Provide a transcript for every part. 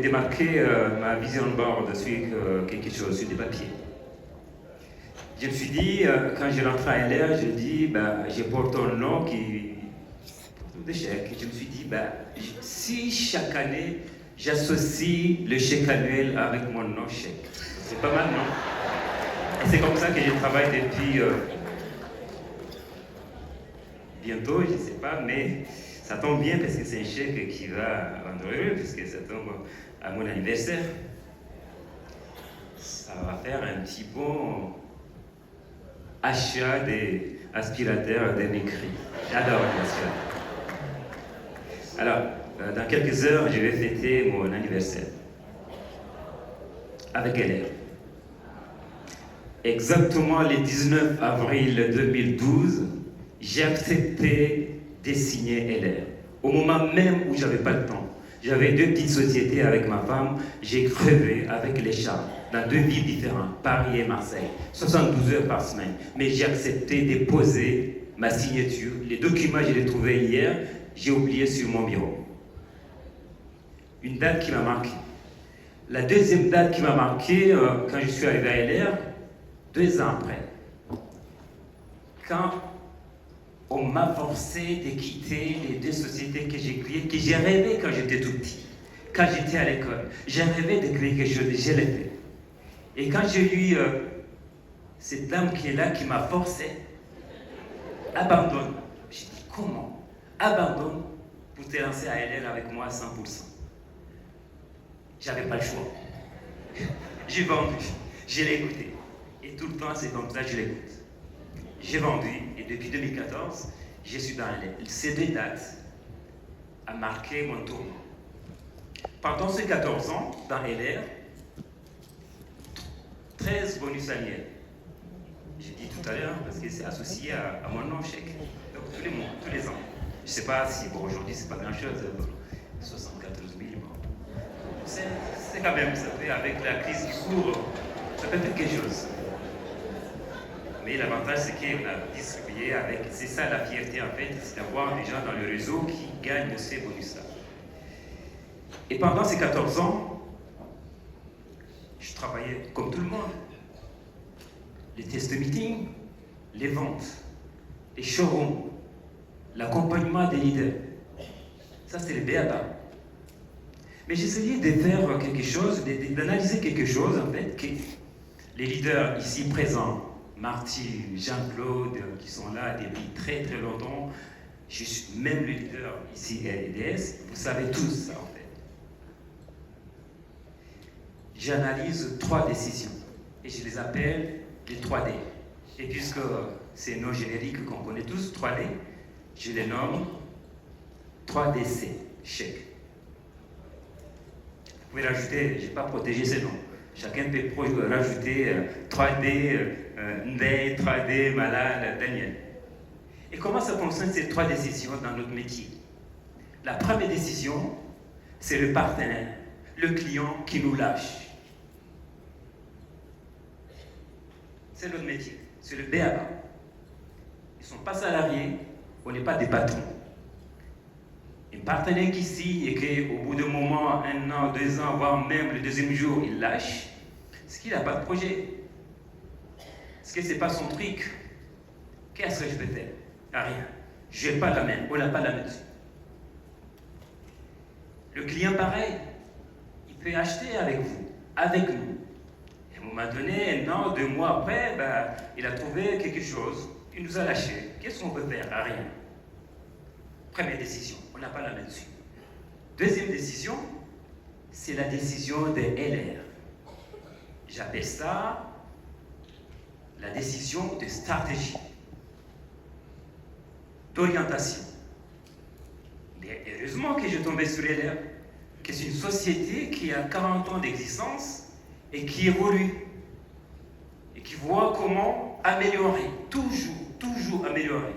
démarqué ma vision board sur quelque chose, sur des papiers. Je me suis dit, quand je rentre à LR, je dis, je porte un nom qui de chèque. Je me suis dit, si chaque année, j'associe le chèque annuel avec mon nom chèque. C'est pas mal, non? Et c'est comme ça que je travaille depuis bientôt, je ne sais pas, mais ça tombe bien parce que c'est un chèque qui va rendre heureux, puisque ça tombe à mon anniversaire. Ça va faire un petit bon achat des aspirateurs dernier cri. J'adore les aspirateurs. Alors, dans quelques heures, je vais fêter mon anniversaire avec LR. Exactement le 19 avril 2012, j'ai accepté de signer LR. Au moment même où j'avais pas le temps, j'avais 2 petites sociétés avec ma femme, j'ai crevé avec les chats dans 2 villes différentes, Paris et Marseille, 72 heures par semaine. Mais j'ai accepté de poser ma signature. Les documents, je les trouvés hier, j'ai oublié sur mon bureau. Une date qui m'a marqué. La deuxième date qui m'a marqué, quand je suis arrivé à LR, 2 ans après, quand on m'a forcé de quitter les 2 sociétés que j'ai créées, que j'ai rêvé quand j'étais tout petit, quand j'étais à l'école. J'ai rêvé de créer quelque chose, et je l'ai fait. Et quand j'ai eu cette dame qui est là, qui m'a forcé, abandonne. J'ai dit, comment? Abandonne pour te lancer à LR avec moi à 100%. J'avais pas le choix. J'ai vendu, je l'ai écouté. Et tout le temps, c'est comme ça que je l'écoute. J'ai vendu, et depuis 2014, je suis dans LR. Ces 2 dates ont marqué mon tournoi. Pendant ces 14 ans, dans LR, 13 bonus annuels. J'ai dit tout à l'heure, parce que c'est associé à mon nom chèque. Donc tous les mois, tous les ans. Je ne sais pas si, aujourd'hui, c'est pas grand-chose, 74 000. C'est quand même, ça fait, avec la crise qui court, ça peut faire quelque chose. Mais l'avantage, c'est qu'on a distribué avec, c'est ça la fierté en fait, c'est d'avoir des gens dans le réseau qui gagnent ces bonus-là. Et pendant ces 14 ans, je travaillais comme tout le monde. Les test meetings, les ventes, les showrooms, l'accompagnement des leaders. Ça, c'est le BABA. Mais j'essayais de faire quelque chose, d'analyser quelque chose, en fait, que les leaders ici présents, Marty, Jean-Claude, qui sont là depuis très très longtemps, je suis même le leader ici à LDS, vous savez tous ça, en fait. J'analyse 3 décisions, et je les appelle les 3D. Et puisque c'est nos génériques qu'on connaît tous, 3D, je les nomme 3DC, chèque. Vous pouvez rajouter, je n'ai pas protégé ces noms. Chacun peut rajouter 3D, Ndey, 3D, Malal, Daniel. Et comment ça fonctionne ces 3 décisions dans notre métier? La première décision, c'est le partenaire, le client qui nous lâche. C'est notre métier, c'est le BABA. Ils ne sont pas salariés, on n'est pas des patrons. Un partenaire qui signe et qu'au bout d'un moment, 1 an, 2 ans, voire même le 2e jour, il lâche, c'est qu'il n'a pas de projet. Est-ce que ce n'est pas son truc? Qu'est-ce que je peux faire? Rien. Je n'ai pas la main, on n'a pas la main dessus. Le client, pareil, il peut acheter avec vous, avec nous. Et à un moment donné, 1 an, 2 mois après, il a trouvé quelque chose, il nous a lâché. Qu'est-ce qu'on peut faire? Rien. Première décision, on n'a pas la main dessus. Deuxième décision, c'est la décision de LR. J'appelle ça la décision de stratégie, d'orientation. Mais heureusement que j'ai tombé sur LR, que c'est une société qui a 40 ans d'existence et qui évolue et qui voit comment améliorer, toujours améliorer.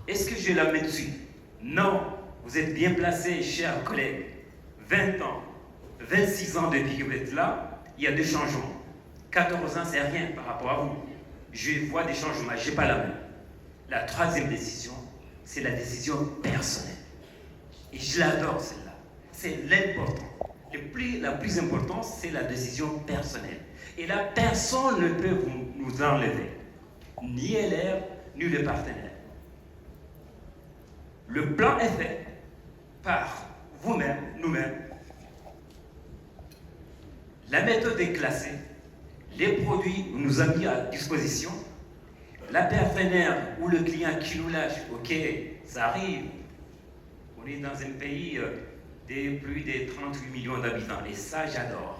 Est-ce que j'ai la main dessus? Non, vous êtes bien placés, chers collègues. 20 ans, 26 ans depuis que vous êtes là, il y a des changements. 14 ans, c'est rien par rapport à vous. Je vois des changements, je n'ai pas la main. La 3e décision, c'est la décision personnelle. Et je l'adore celle-là. C'est l'important. la plus importante, c'est la décision personnelle. Et là, personne ne peut nous enlever, ni élève, ni le partenaire. Le plan est fait par vous-même, nous-mêmes. La méthode est classée, les produits nous a mis à disposition, la partenaire ou le client qui nous lâche, ok, ça arrive. On est dans un pays de plus de 38 millions d'habitants, et ça j'adore,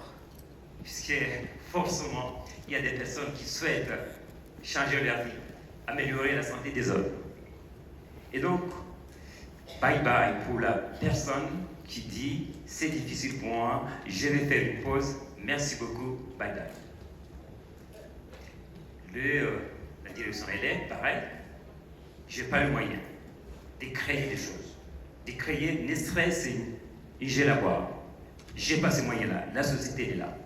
puisque forcément, il y a des personnes qui souhaitent changer leur vie, améliorer la santé des autres. Et donc, bye bye pour la personne qui dit c'est difficile pour moi, je vais faire une pause, merci beaucoup, bye bye. La direction élève, pareil, je n'ai pas le moyen de créer des choses, de créer ne serait-ce une gel à boire. Je n'ai pas ces moyens-là, la société est là.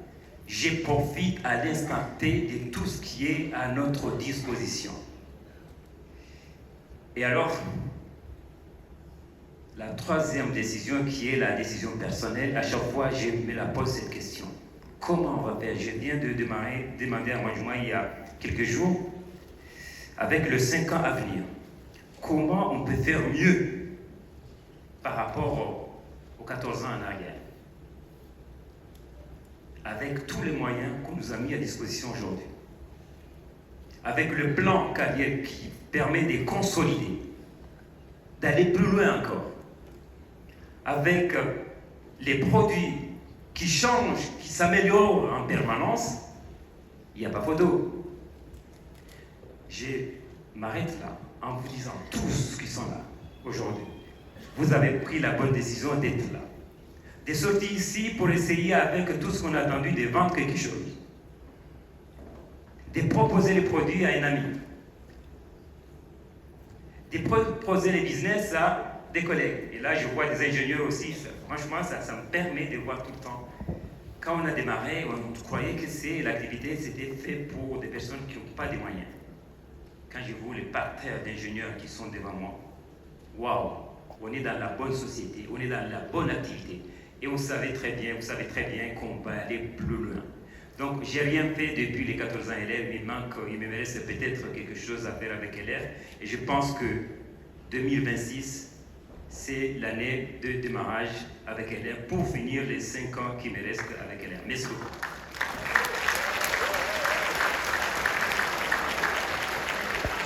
Je profite à l'instant T de tout ce qui est à notre disposition. Et alors, la troisième décision, qui est la décision personnelle, à chaque fois, je me la pose cette question. Comment on va faire? Je viens de demander à moi il y a quelques jours, avec le 5 ans à venir, comment on peut faire mieux par rapport aux 14 ans en arrière, avec tous les moyens qu'on nous a mis à disposition aujourd'hui, avec le plan carrière qui permet de consolider, d'aller plus loin encore, avec les produits qui changent, qui s'améliorent en permanence, il n'y a pas photo. Je m'arrête là en vous disant tous qui sont là aujourd'hui, vous avez pris la bonne décision d'être là, de sortir ici pour essayer avec tout ce qu'on a attendu de vendre quelque chose, de proposer les produits à un ami, de proposer les business à des collègues. Et là, je vois des ingénieurs aussi. Franchement, ça me permet de voir tout le temps. Quand on a démarré, on croyait que l'activité c'était fait pour des personnes qui n'ont pas de moyens. Quand je vois les parterres d'ingénieurs qui sont devant moi, waouh, on est dans la bonne société, on est dans la bonne activité. Et vous savez très bien qu'on va aller plus loin. Donc, j'ai rien fait depuis les 14 ans élèves, il me reste peut-être quelque chose à faire avec élèves. Et je pense que 2026, c'est l'année de démarrage avec élèves pour finir les 5 ans qui me restent avec élèves. Merci beaucoup.